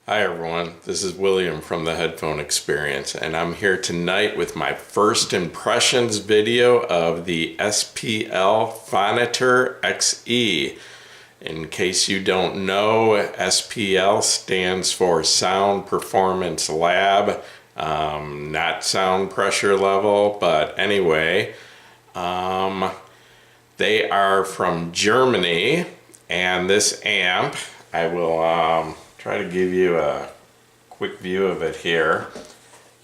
Hi everyone, this is William from the Headphone Experience, and I'm here tonight with my first impressions video of the SPL Phonitor XE. In case you don't know, SPL stands for Sound Performance Lab, not sound pressure level, but anyway, they are from Germany, and this amp, I will try to give you a quick view of it here.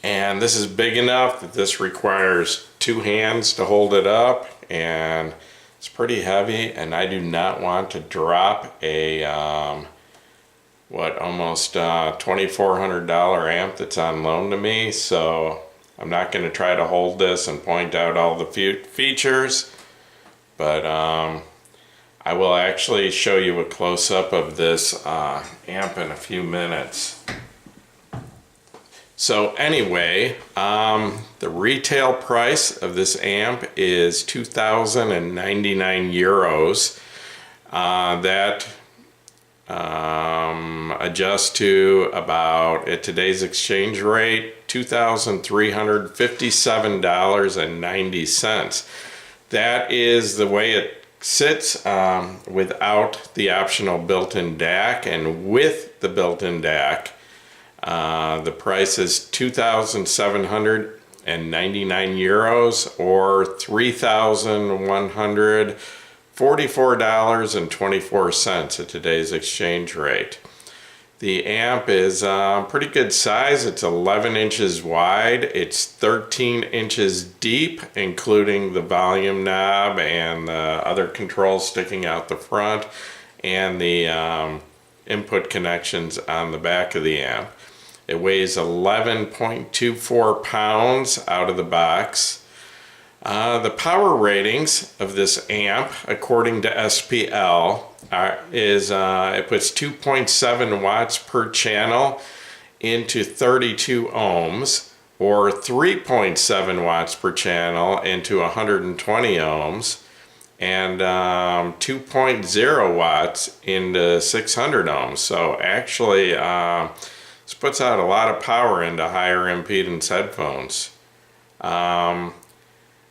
And this is big enough that this requires two hands to hold it up, and it's pretty heavy, and I do not want to drop a almost $2,400 amp that's on loan to me, so I'm not going to try to hold this and point out all the features, but I will actually show you a close-up of this amp in a few minutes. So anyway, the retail price of this amp is 2,099 euros. That adjusts to about, at today's exchange rate, $2,357.90. That is the way it sits without the optional built-in DAC, and with the built-in DAC the price is 2,799 euros, or $3,144.24 at today's exchange rate. The amp is pretty good size. It's 11 inches wide. It's 13 inches deep, including the volume knob and the other controls sticking out the front, and the input connections on the back of the amp. It weighs 11.24 pounds out of the box. The power ratings of this amp, according to SPL, it puts 2.7 watts per channel into 32 ohms, or 3.7 watts per channel into 120 ohms, and 2.0 watts into 600 ohms. So actually, this puts out a lot of power into higher impedance headphones.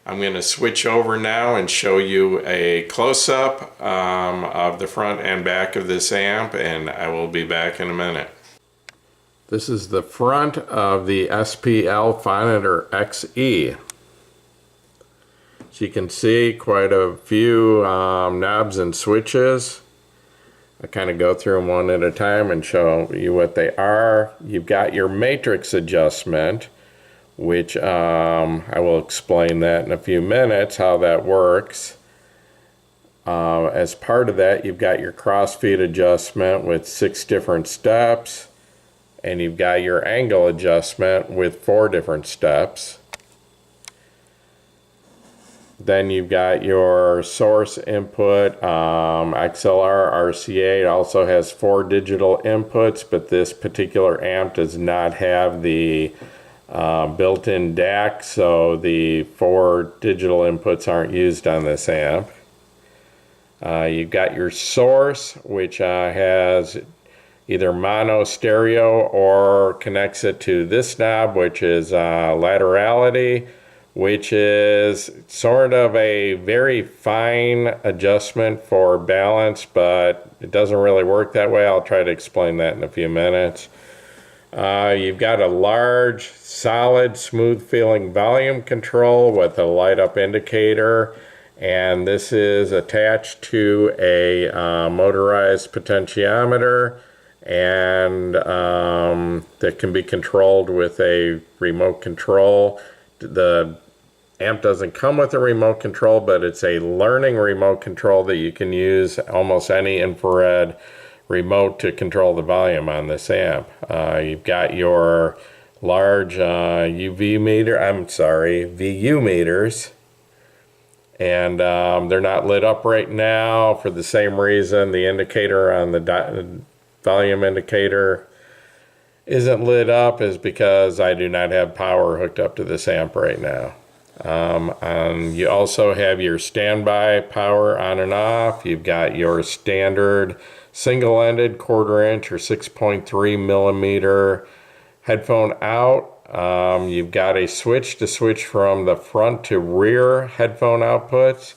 I'm going to switch over now and show you a close-up of the front and back of this amp, and I will be back in a minute. This is the front of the SPL Phonitor XE. As you can see, quite a few knobs and switches. I kind of go through them one at a time and show you what they are. You've got your matrix adjustment, which I will explain that in a few minutes, how that works. As part of that, you've got your crossfeed adjustment with 6 different steps, and you've got your angle adjustment with 4 different steps. Then you've got your source input, XLR, RCA. It also has 4 digital inputs, but this particular amp does not have the built-in DAC, so the 4 digital inputs aren't used on this amp. You've got your source, which has either mono stereo or connects it to this knob, which is laterality, which is sort of a very fine adjustment for balance, but it doesn't really work that way. I'll try to explain that in a few minutes. You've got a large, solid, smooth-feeling volume control with a light-up indicator, and this is attached to a motorized potentiometer, and that can be controlled with a remote control. The amp doesn't come with a remote control, but it's a learning remote control that you can use almost any infrared remote to control the volume on this amp. You've got your large VU meters, and they're not lit up right now for the same reason. The indicator on the volume indicator isn't lit up is because I do not have power hooked up to this amp right now. You also have your standby power on and off. You've got your standard single-ended 1/4 inch or 6.3 millimeter headphone out. You've got a switch to switch from the front to rear headphone outputs.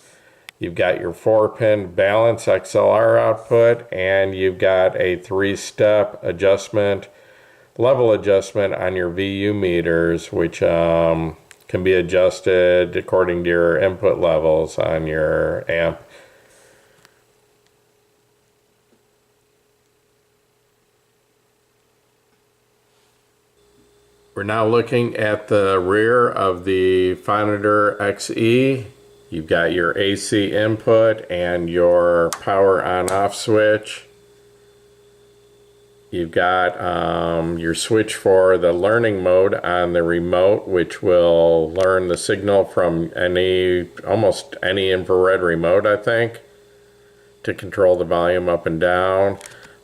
You've got your 4-pin balance XLR output, and you've got a 3-step adjustment, level adjustment on your VU meters, which can be adjusted according to your input levels on your amp. We're now looking at the rear of the Phonitor XE. You've got your AC input and your power on-off switch. You've got your switch for the learning mode on the remote, which will learn the signal from almost any infrared remote, I think, to control the volume up and down.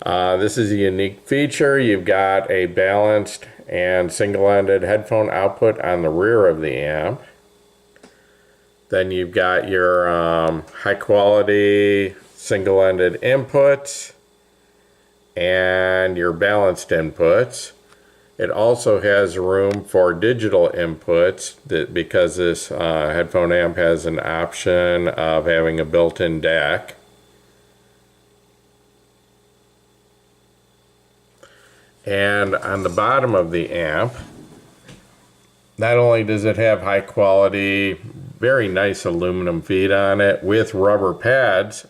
This is a unique feature. You've got a balanced and single-ended headphone output on the rear of the amp. Then you've got your high-quality single-ended inputs and your balanced inputs. It also has room for digital inputs because this headphone amp has an option of having a built-in DAC. And on the bottom of the amp, not only does it have high quality, very nice aluminum feet on it with rubber pads,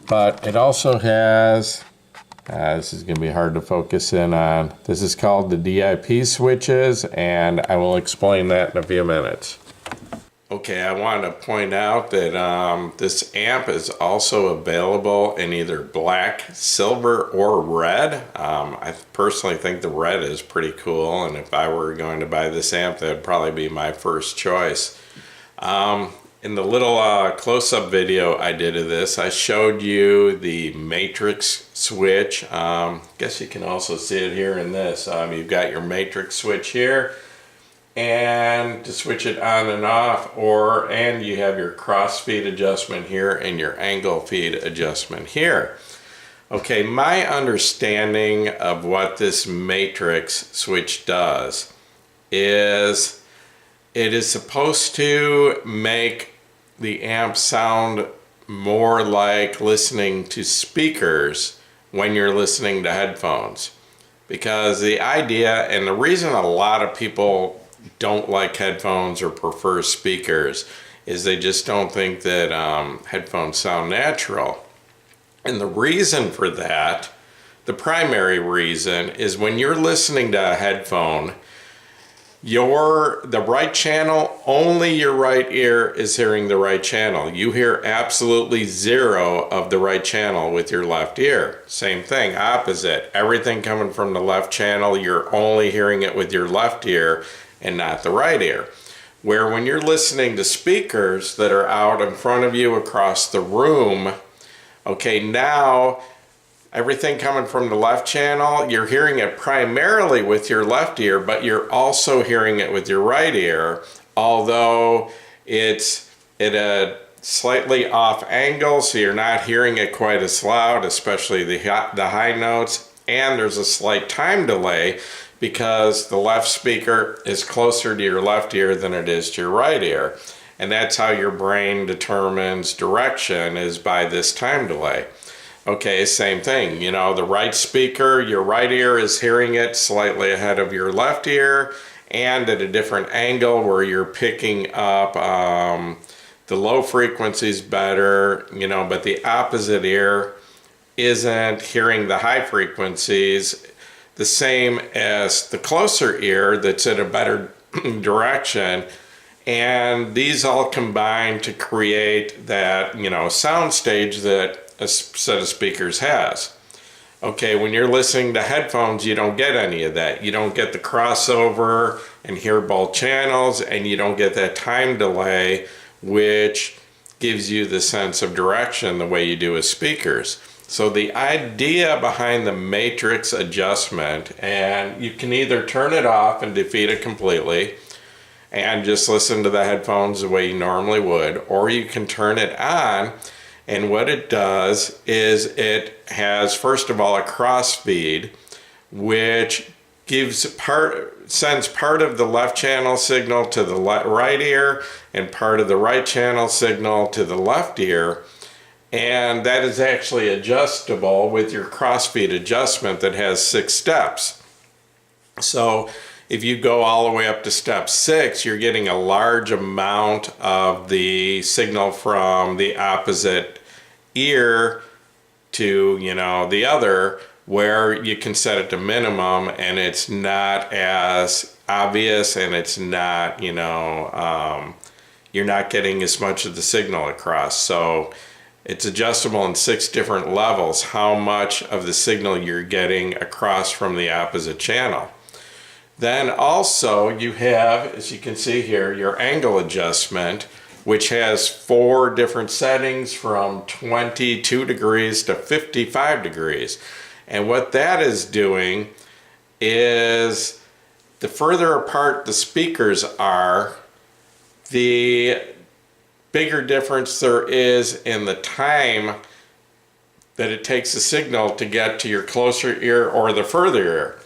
but it also has, this is going to be hard to focus in on, this is called the DIP switches, and I will explain that in a few minutes. Okay, I want to point out that this amp is also available in either black, silver, or red. I personally think the red is pretty cool, and if I were going to buy this amp, that would probably be my first choice. In the little close-up video I did of this, I showed you the matrix switch. Guess you can also see it here in this. You've got your matrix switch here, and to switch it on and off, and you have your cross feed adjustment here and your angle feed adjustment here. Okay, my understanding of what this matrix switch does is it is supposed to make the amp sound more like listening to speakers when you're listening to headphones. Because the idea, and the reason a lot of people don't like headphones or prefer speakers, is they just don't think that headphones sound natural. And the reason for that, the primary reason, is when you're listening to a headphone, the right channel, only your right ear is hearing the right channel. You hear absolutely zero of the right channel with your left ear. Same thing, opposite. Everything coming from the left channel, you're only hearing it with your left ear and not the right ear. Where when you're listening to speakers that are out in front of you across the room, okay, now everything coming from the left channel, you're hearing it primarily with your left ear, but you're also hearing it with your right ear, although it's at a slightly off angle, so you're not hearing it quite as loud, especially the high notes, and there's a slight time delay because the left speaker is closer to your left ear than it is to your right ear. And that's how your brain determines direction, is by this time delay. Okay, same thing, you know, the right speaker, your right ear is hearing it slightly ahead of your left ear and at a different angle where you're picking up the low frequencies better, you know, but the opposite ear isn't hearing the high frequencies the same as the closer ear that's at a better direction. And these all combine to create that, you know, sound stage that a set of speakers has. Okay, when you're listening to headphones, you don't get any of that. You don't get the crossover and hear both channels, and you don't get that time delay, which gives you the sense of direction the way you do with speakers. So the idea behind the matrix adjustment, and you can either turn it off and defeat it completely and just listen to the headphones the way you normally would, or you can turn it on And what it does is it has, first of all, a crossfeed, which sends part of the left channel signal to the right ear and part of the right channel signal to the left ear. And that is actually adjustable with your crossfeed adjustment that has 6 steps. So if you go all the way up to step 6, you're getting a large amount of the signal from the opposite ear to, the other, where you can set it to minimum and it's not as obvious, and it's not, you're not getting as much of the signal across. So it's adjustable in 6 different levels, how much of the signal you're getting across from the opposite channel. Then also you have, as you can see here, your angle adjustment, which has 4 different settings from 22 degrees to 55 degrees. And what that is doing is, the further apart the speakers are, the bigger difference there is in the time that it takes the signal to get to your closer ear or the further ear.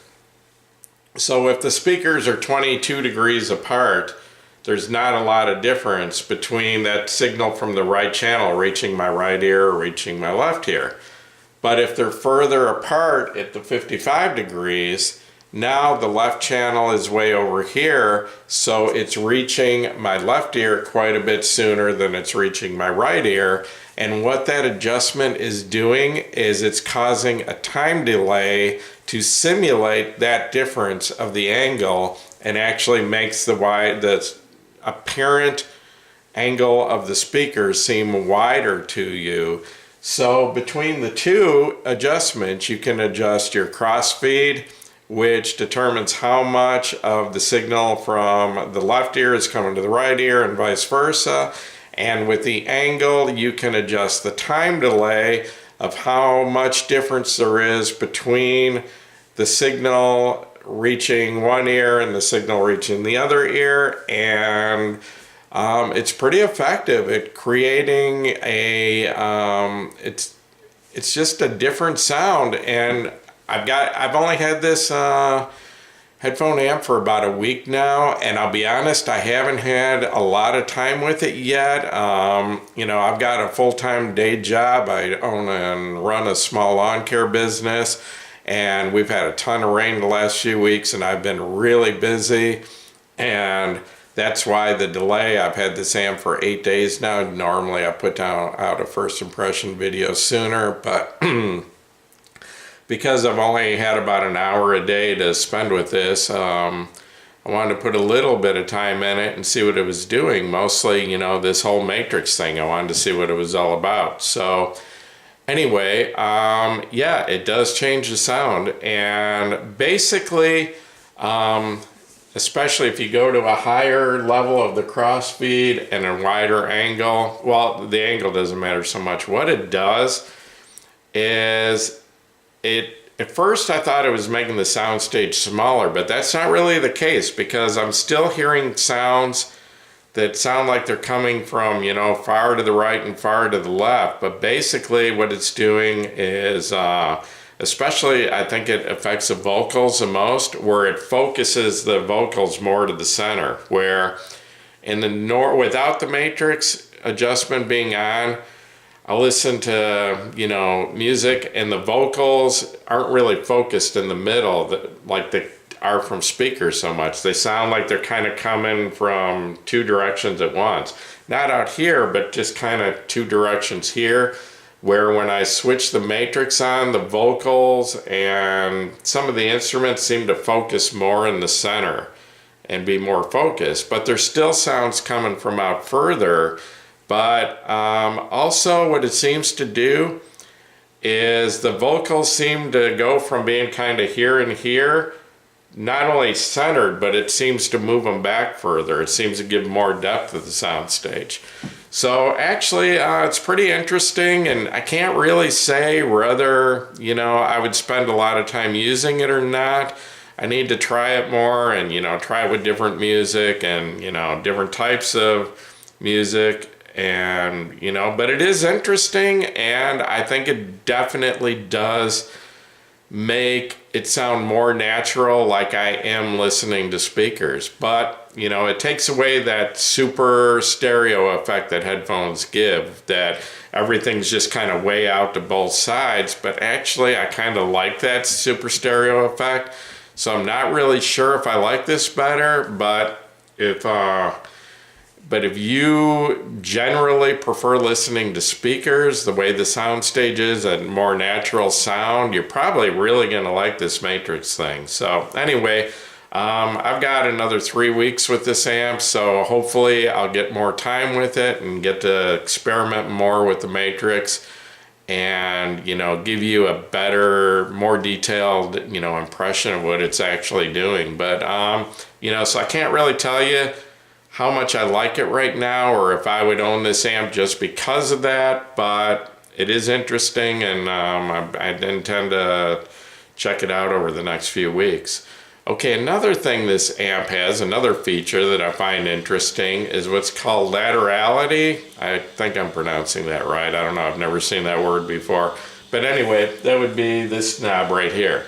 So if the speakers are 22 degrees apart, there's not a lot of difference between that signal from the right channel reaching my right ear or reaching my left ear. But if they're further apart at the 55 degrees, now the left channel is way over here, so it's reaching my left ear quite a bit sooner than it's reaching my right ear. And what that adjustment is doing is it's causing a time delay to simulate that difference of the angle, and actually makes the apparent angle of the speaker seem wider to you. So between the 2 adjustments, you can adjust your crossfeed, which determines how much of the signal from the left ear is coming to the right ear and vice versa. And with the angle, you can adjust the time delay of how much difference there is between the signal reaching one ear and the signal reaching the other ear. And it's pretty effective at creating it's just a different sound. And I've only had this headphone amp for about a week now, and I'll be honest, I haven't had a lot of time with it yet. I've got a full-time day job. I own and run a small lawn care business, and we've had a ton of rain the last few weeks, and I've been really busy, and that's why the delay. I've had this amp for 8 days now. Normally I put out a first impression video sooner, but because I've only had about an hour a day to spend with this, I wanted to put a little bit of time in it and see what it was doing. Mostly, this whole matrix thing, I wanted to see what it was all about. So anyway, yeah, it does change the sound. And basically, especially if you go to a higher level of the crossfeed and a wider angle, well, the angle doesn't matter so much. What it does is, at first I thought it was making the soundstage smaller, but that's not really the case, because I'm still hearing sounds that sound like they're coming from, far to the right and far to the left. But basically what it's doing is, especially I think it affects the vocals the most, where it focuses the vocals more to the center, where in the without the matrix adjustment being on, I listen to, music, and the vocals aren't really focused in the middle like they are from speakers so much. They sound like they're kind of coming from 2 directions at once. Not out here, but just kind of 2 directions here, where when I switch the matrix on, the vocals and some of the instruments seem to focus more in the center and be more focused. But there's still sounds coming from out further. But also what it seems to do is the vocals seem to go from being kind of here and here, not only centered, but it seems to move them back further. It seems to give more depth to the soundstage. So actually, it's pretty interesting, and I can't really say whether, I would spend a lot of time using it or not. I need to try it more and, try it with different music and, different types of music. And, you know, but it is interesting, and I think it definitely does make it sound more natural, like I am listening to speakers. But, you know, it takes away that super stereo effect that headphones give, that everything's just kind of way out to both sides. But actually, I kind of like that super stereo effect. So I'm not really sure if I like this better, but if you generally prefer listening to speakers, the way the soundstage is, and more natural sound, you're probably really going to like this Matrix thing. So anyway, I've got another 3 weeks with this amp, so hopefully I'll get more time with it and get to experiment more with the Matrix and, you know, give you a better, more detailed, you know, impression of what it's actually doing. But, you know, so I can't really tell you how much I like it right now, or if I would own this amp just because of that, but it is interesting, and I intend to check it out over the next few weeks. Okay, another thing this amp has, another feature that I find interesting, is what's called laterality. I think I'm pronouncing that right. I don't know, I've never seen that word before. But anyway, that would be this knob right here.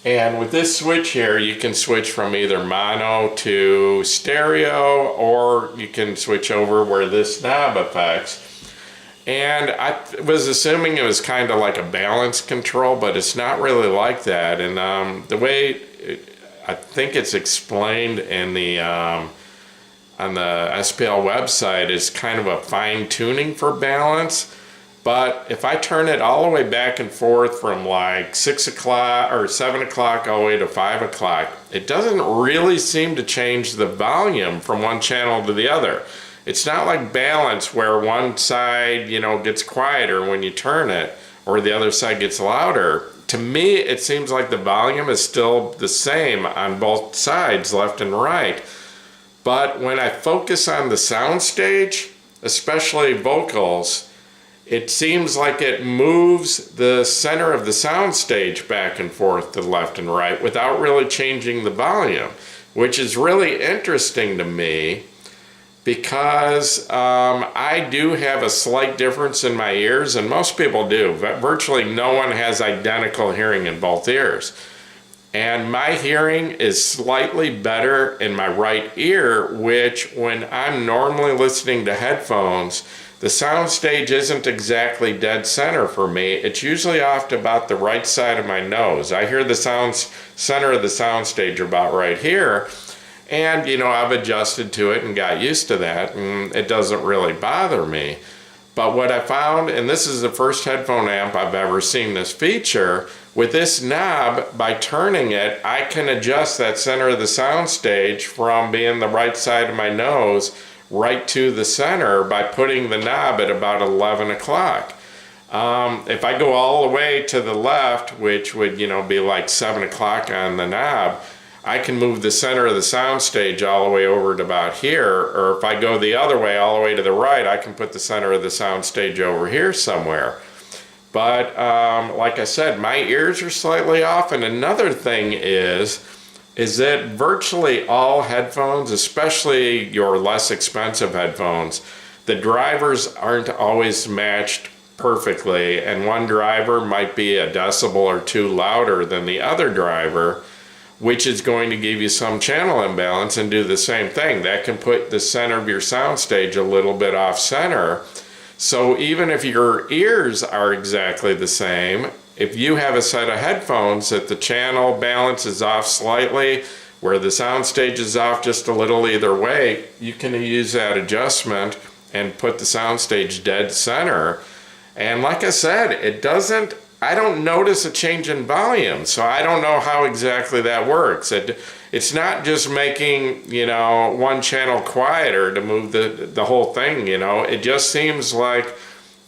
And with this switch here, you can switch from either mono to stereo, or you can switch over where this knob affects. And I was assuming it was kind of like a balance control, but it's not really like that. And the way I think it's explained in the on the SPL website is kind of a fine tuning for balance. But if I turn it all the way back and forth from like 6 o'clock or 7 o'clock all the way to 5 o'clock, it doesn't really seem to change the volume from one channel to the other. It's not like balance where one side, you know, gets quieter when you turn it or the other side gets louder. To me, it seems like the volume is still the same on both sides, left and right. But when I focus on the soundstage, especially vocals, it seems like it moves the center of the soundstage back and forth to the left and right without really changing the volume, which is really interesting to me because I do have a slight difference in my ears, and most people do. Virtually no one has identical hearing in both ears. And my hearing is slightly better in my right ear, which when I'm normally listening to headphones, the soundstage isn't exactly dead center for me. It's usually off to about the right side of my nose. I hear the center of the soundstage about right here. And, you know, I've adjusted to it and got used to that, and it doesn't really bother me. But what I found, and this is the first headphone amp I've ever seen this feature, with this knob, by turning it, I can adjust that center of the soundstage from being the right side of my nose right to the center by putting the knob at about 11 o'clock. If I go all the way to the left, which would, you know, be like 7 o'clock on the knob, I can move the center of the soundstage all the way over to about here, or if I go the other way, all the way to the right, I can put the center of the soundstage over here somewhere. But like I said, my ears are slightly off, and another thing is that virtually all headphones, especially your less expensive headphones, the drivers aren't always matched perfectly, and one driver might be a decibel or two louder than the other driver, which is going to give you some channel imbalance and do the same thing. That can put the center of your soundstage a little bit off center. So even if your ears are exactly the same, if you have a set of headphones that the channel balance is off slightly, where the soundstage is off just a little either way, you can use that adjustment and put the soundstage dead center. And like I said, I don't notice a change in volume, so I don't know how exactly that works. It's not just making, you know, one channel quieter to move the whole thing, you know. It just seems like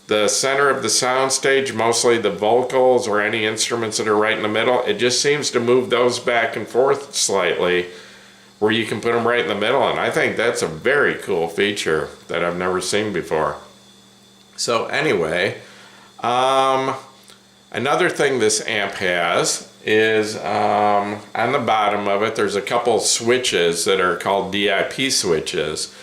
the center of the soundstage, mostly the vocals or any instruments that are right in the middle, it just seems to move those back and forth slightly where you can put them right in the middle. And I think that's a very cool feature that I've never seen before. So anyway, another thing this amp has is on the bottom of it, there's a couple switches that are called DIP switches.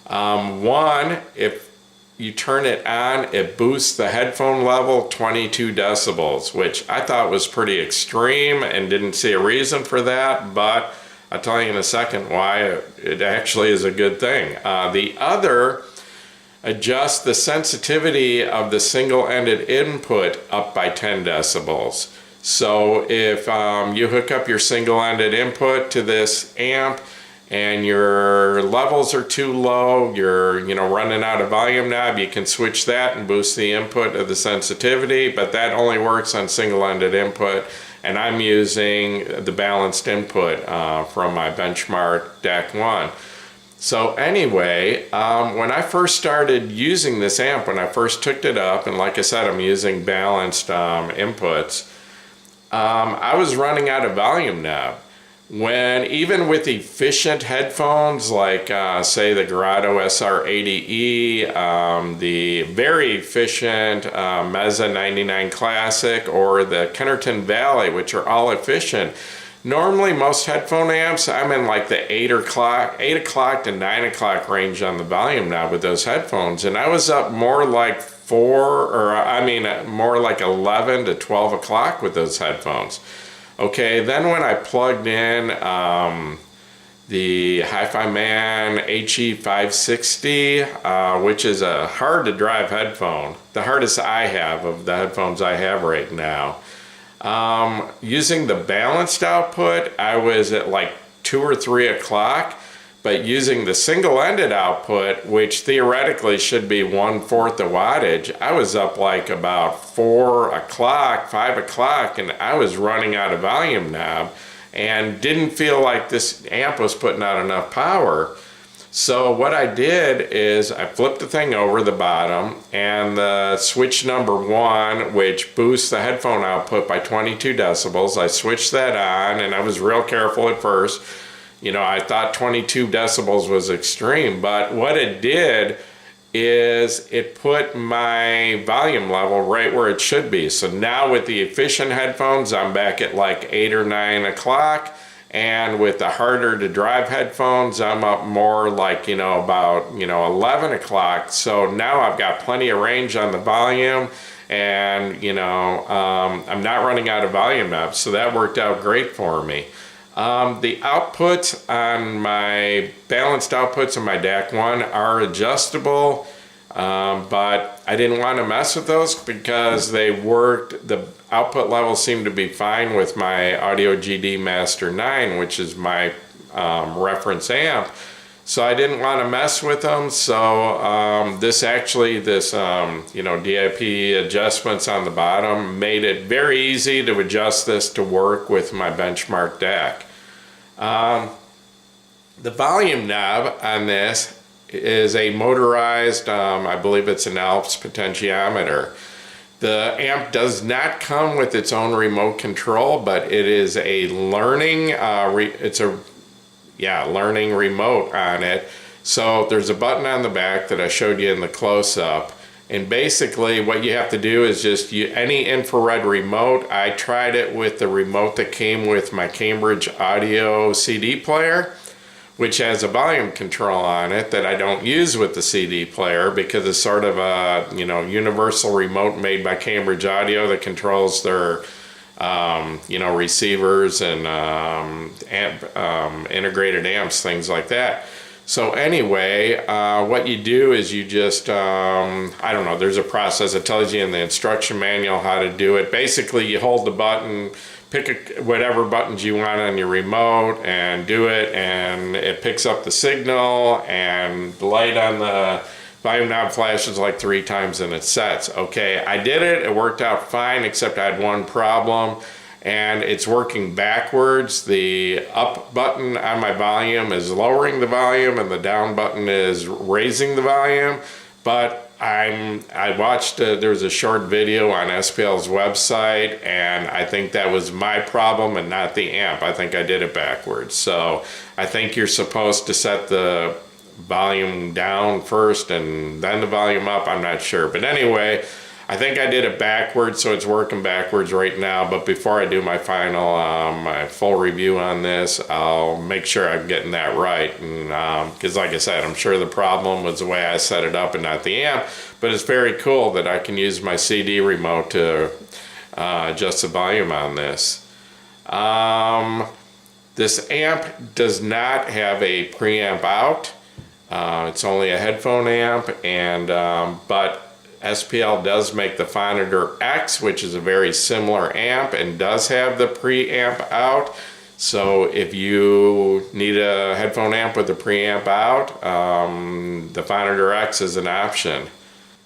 One, if you turn it on, it boosts the headphone level 22 decibels, which I thought was pretty extreme and didn't see a reason for that, but I'll tell you in a second why it actually is a good thing. The other adjusts the sensitivity of the single-ended input up by 10 decibels. So if you hook up your single-ended input to this amp and your levels are too low, you're running out of volume knob, you can switch that and boost the input of the sensitivity, but that only works on single-ended input, and I'm using the balanced input from my benchmark DAC 1. So anyway, when I first started using this amp, when I first took it up, and like I said, I'm using balanced inputs, I was running out of volume knob. When even with efficient headphones like say the Grado SR80E, the very efficient Meza 99 Classic, or the Kennerton Valley, which are all efficient, normally most headphone amps, I'm in like the 8 o'clock to 9 o'clock range on the volume knob with those headphones, and I was up more like more like 11 to 12 o'clock with those headphones. Okay, then when I plugged in the Hi-Fi Man HE560, which is a hard to drive headphone, the hardest I have of the headphones I have right now, using the balanced output, I was at like 2 or 3 o'clock, but using the single-ended output, which theoretically should be 1/4 the wattage, I was up like about 4 o'clock, 5 o'clock, and I was running out of volume knob and didn't feel like this amp was putting out enough power. So what I did is I flipped the thing over the bottom, and the switch number 1, which boosts the headphone output by 22 decibels, I switched that on, and I was real careful at first. I thought 22 decibels was extreme, but what it did is it put my volume level right where it should be. So now with the efficient headphones, I'm back at like 8 or 9 o'clock, and with the harder to drive headphones, I'm up more like, about 11 o'clock. So now I've got plenty of range on the volume, and I'm not running out of volume knobs, so that worked out great for me. The outputs on my balanced outputs on my DAC 1 are adjustable, but I didn't want to mess with those because they worked. The output levels seemed to be fine with my Audio GD Master 9, which is my reference amp. So I didn't want to mess with them. So this DIP adjustments on the bottom made it very easy to adjust this to work with my benchmark DAC. The volume knob on this is a motorized, I believe it's an Alps potentiometer. The amp does not come with its own remote control, but it is a learning, learning remote on it. So there's a button on the back that I showed you in the close-up, and basically what you have to do is just any infrared remote. I tried it with the remote that came with my Cambridge Audio CD player, which has a volume control on it that I don't use with the CD player because it's sort of a universal remote made by Cambridge Audio that controls their receivers and integrated amps, things like that. So anyway, what you do is you just, there's a process that tells you in the instruction manual how to do it. Basically, you hold the button, pick whatever buttons you want on your remote and do it, and it picks up the signal, and the light on the volume knob flashes like 3 times and it sets. Okay, I did it. It worked out fine, except I had one problem, and it's working backwards. The up button on my volume is lowering the volume, and the down button is raising the volume. But I watched, there's a short video on SPL's website, and I think that was my problem and not the amp. I think I did it backwards. So I think you're supposed to set the volume down first and then the volume up. I'm not sure. But anyway, I think I did it backwards, so it's working backwards right now. But before I do my final, my full review on this, I'll make sure I'm getting that right. And because, like I said, I'm sure the problem was the way I set it up and not the amp. But it's very cool that I can use my CD remote to adjust the volume on this. This amp does not have a preamp out. It's only a headphone amp, and but SPL does make the Phonitor X, which is a very similar amp and does have the preamp out. So if you need a headphone amp with a preamp out, the Phonitor X is an option.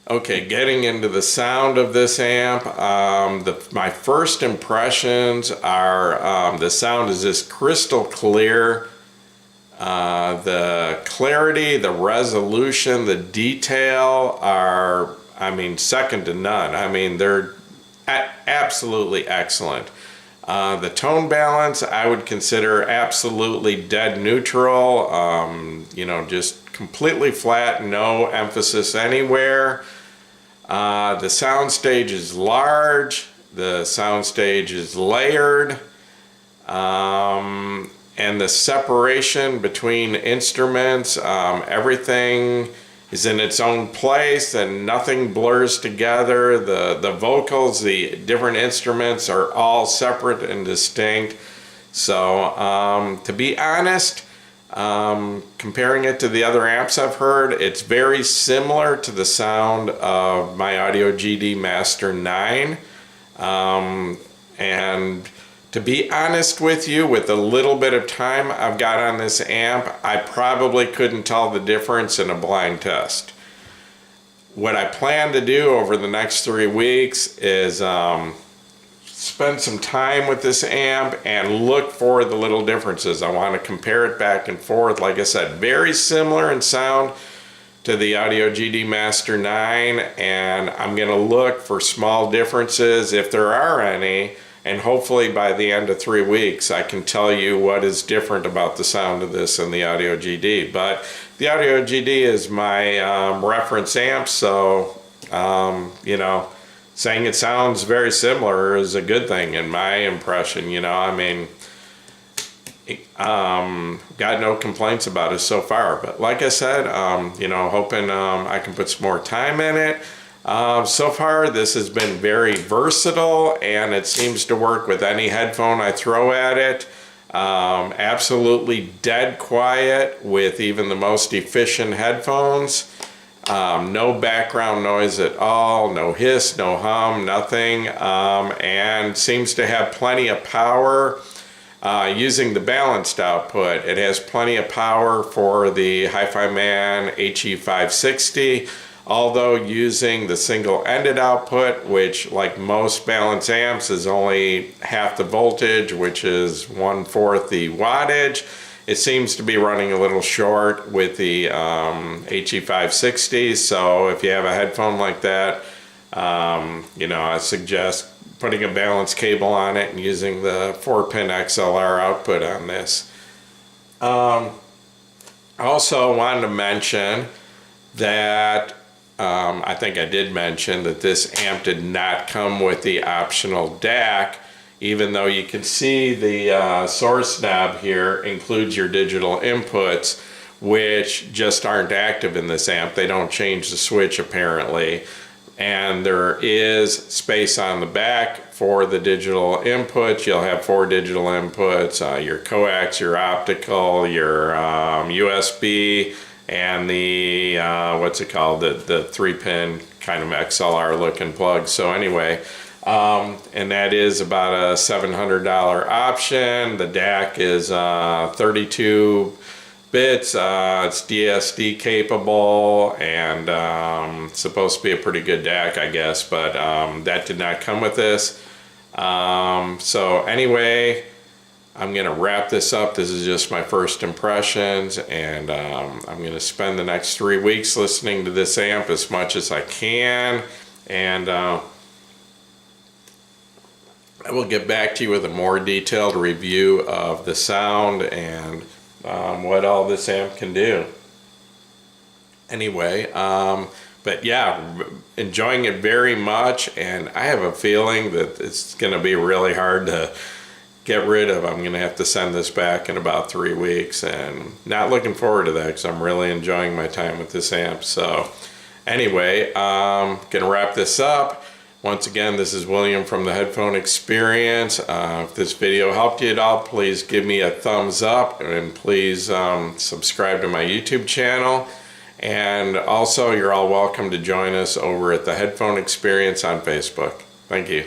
Okay, getting into the sound of this amp, my first impressions are the sound is just crystal clear. The clarity, the resolution, the detail are, I mean, second to none. I mean, they're absolutely excellent. The tone balance I would consider absolutely dead neutral, you know, just completely flat, no emphasis anywhere. The soundstage is large, the soundstage is layered, and the separation between instruments, everything is in its own place and nothing blurs together. The vocals, the different instruments are all separate and distinct. So to be honest, comparing it to the other amps I've heard, it's very similar to the sound of my Audio GD Master 9. And to be honest with you, with the little bit of time I've got on this amp, I probably couldn't tell the difference in a blind test. What I plan to do over the next 3 weeks is spend some time with this amp and look for the little differences. I want to compare it back and forth. Like I said, very similar in sound to the Audio GD Master 9, and I'm going to look for small differences if there are any. And hopefully by the end of 3 weeks, I can tell you what is different about the sound of this and the Audio GD. But the Audio GD is my reference amp, so, you know, saying it sounds very similar is a good thing in my impression, you know. I mean, got no complaints about it so far. But like I said, you know, hoping I can put some more time in it. So far this has been very versatile, and it seems to work with any headphone I throw at it. Absolutely dead quiet with even the most efficient headphones. No background noise at all, no hiss, no hum, nothing, and seems to have plenty of power. Using the balanced output, it has plenty of power for the Hi-Fi Man HE560. Although using the single-ended output, which like most balance amps is only half the voltage, which is 1/4 the wattage, it seems to be running a little short with the HE560. So if you have a headphone like that, you know, I suggest putting a balance cable on it and using the 4-pin XLR output on this. I also wanted to mention that I think I did mention that this amp did not come with the optional DAC, even though you can see the source knob here includes your digital inputs, which just aren't active in this amp. They don't change the switch apparently. And there is space on the back for the digital inputs. You'll have 4 digital inputs, your coax, your optical, your USB, and the what's it called, the 3-pin kind of XLR looking plug. So anyway, and that is about a $700 option. The DAC is 32 bits. It's DSD capable, and supposed to be a pretty good DAC, I guess, but that did not come with this. So anyway, I'm going to wrap this up. This is just my first impressions, and I'm going to spend the next 3 weeks listening to this amp as much as I can, and I will get back to you with a more detailed review of the sound and what all this amp can do. Anyway, but but yeah, enjoying it very much, and I have a feeling that it's going to be really hard to get rid of. I'm going to have to send this back in about 3 weeks, and not looking forward to that because I'm really enjoying my time with this amp. So anyway, gonna wrap this up. Once again, this is William from the Headphone Experience. If this video helped you at all, please give me a thumbs up, and please subscribe to my YouTube channel. And also, you're all welcome to join us over at the Headphone Experience on Facebook. Thank you.